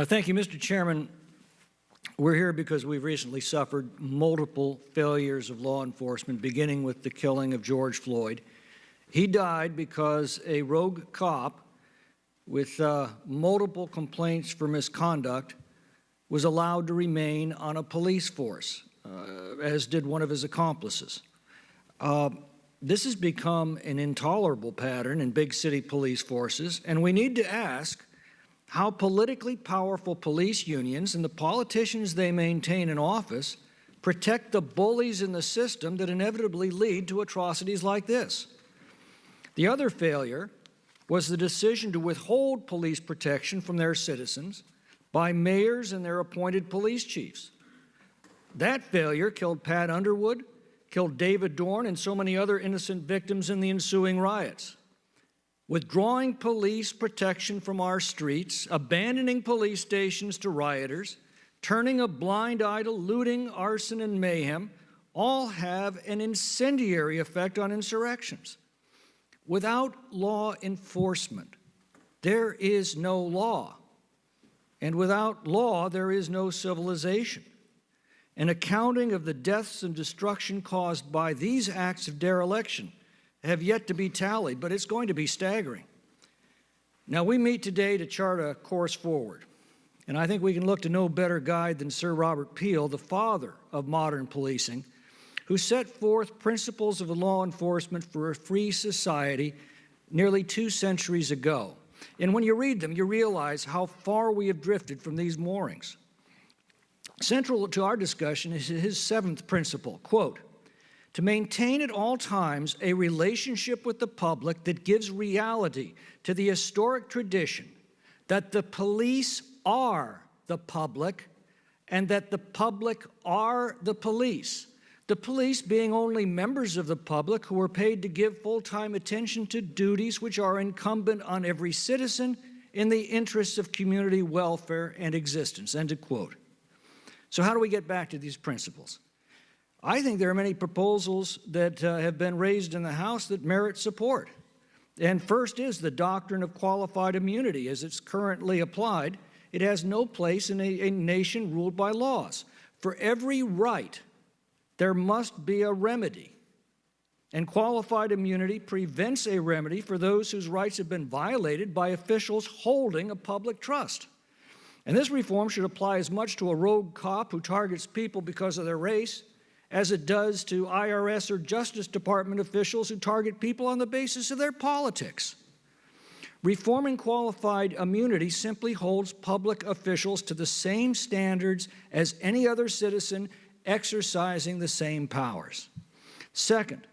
Thank you, Mr. Chairman. We're here because we've recently suffered multiple failures of law enforcement, beginning with the killing of George Floyd. He died because a rogue cop with multiple complaints for misconduct was allowed to remain on a police force, as did one of his accomplices. This has become an intolerable pattern in big city police forces, and we need to ask how politically powerful police unions and the politicians they maintain in office protect the bullies in the system that inevitably lead to atrocities like this. The other failure was the decision to withhold police protection from their citizens by mayors and their appointed police chiefs. That failure killed Pat Underwood, killed David Dorn, and so many other innocent victims in the ensuing riots. Withdrawing police protection from our streets, abandoning police stations to rioters, turning a blind eye to looting, arson, and mayhem, all have an incendiary effect on insurrections. Without law enforcement, there is no law. And without law, there is no civilization. An accounting of the deaths and destruction caused by these acts of dereliction have yet to be tallied, but it's going to be staggering. Now, we meet today to chart a course forward, and I think we can look to no better guide than Sir Robert Peel, the father of modern policing, who set forth principles of law enforcement for a free society nearly 2 centuries ago. And when you read them, you realize how far we have drifted from these moorings. Central to our discussion is his 7th principle, quote, to maintain at all times a relationship with the public that gives reality to the historic tradition that the police are the public and that the public are the police. The police being only members of the public who are paid to give full-time attention to duties which are incumbent on every citizen in the interests of community welfare and existence, end of quote. So how do we get back to these principles? I think there are many proposals that have been raised in the House that merit support. And first is the doctrine of qualified immunity. As it's currently applied, it has no place in a nation ruled by laws. For every right, there must be a remedy. And qualified immunity prevents a remedy for those whose rights have been violated by officials holding a public trust. And this reform should apply as much to a rogue cop who targets people because of their race as it does to IRS or Justice Department officials who target people on the basis of their politics. Reforming qualified immunity simply holds public officials to the same standards as any other citizen exercising the same powers. Second,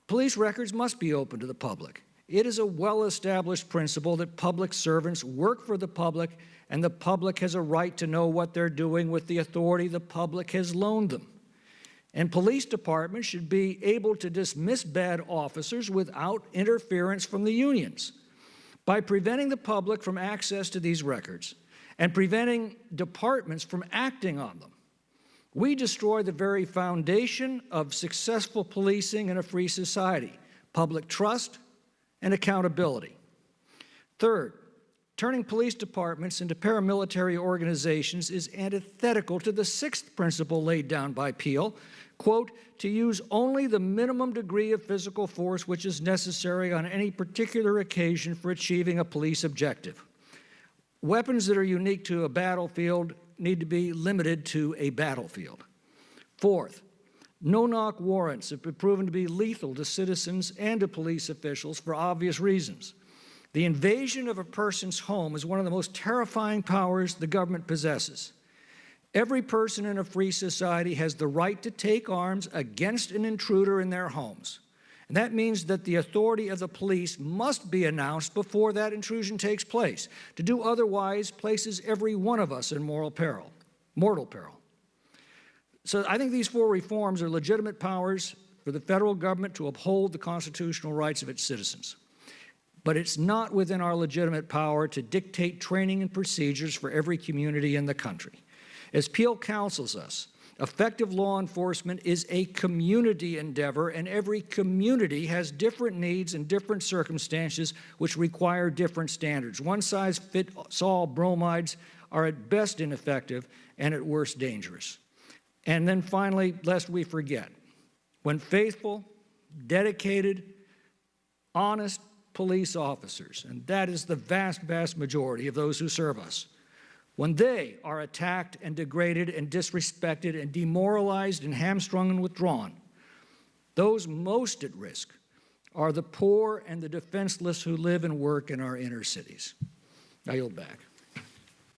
police records must be open to the public. It is a well-established principle that public servants work for the public, and the public has a right to know what they're doing with the authority the public has loaned them. And police departments should be able to dismiss bad officers without interference from the unions. By preventing the public from access to these records and preventing departments from acting on them, we destroy the very foundation of successful policing in a free society, public trust and accountability. Third, turning police departments into paramilitary organizations is antithetical to the 6th principle laid down by Peel, quote, to use only the minimum degree of physical force which is necessary on any particular occasion for achieving a police objective. Weapons that are unique to a battlefield need to be limited to a battlefield. Fourth, no-knock warrants have been proven to be lethal to citizens and to police officials for obvious reasons. The invasion of a person's home is one of the most terrifying powers the government possesses. Every person in a free society has the right to take arms against an intruder in their homes. And that means that the authority of the police must be announced before that intrusion takes place. To do otherwise places every one of us in mortal peril. So I think these 4 reforms are legitimate powers for the federal government to uphold the constitutional rights of its citizens. But it's not within our legitimate power to dictate training and procedures for every community in the country. As Peel counsels us, effective law enforcement is a community endeavor, and every community has different needs and different circumstances which require different standards. One-size-fits-all bromides are at best ineffective and at worst dangerous. And then finally, lest we forget, when faithful, dedicated, honest police officers, and that is the vast, vast majority of those who serve us, when they are attacked and degraded and disrespected and demoralized and hamstrung and withdrawn, those most at risk are the poor and the defenseless who live and work in our inner cities. I yield back.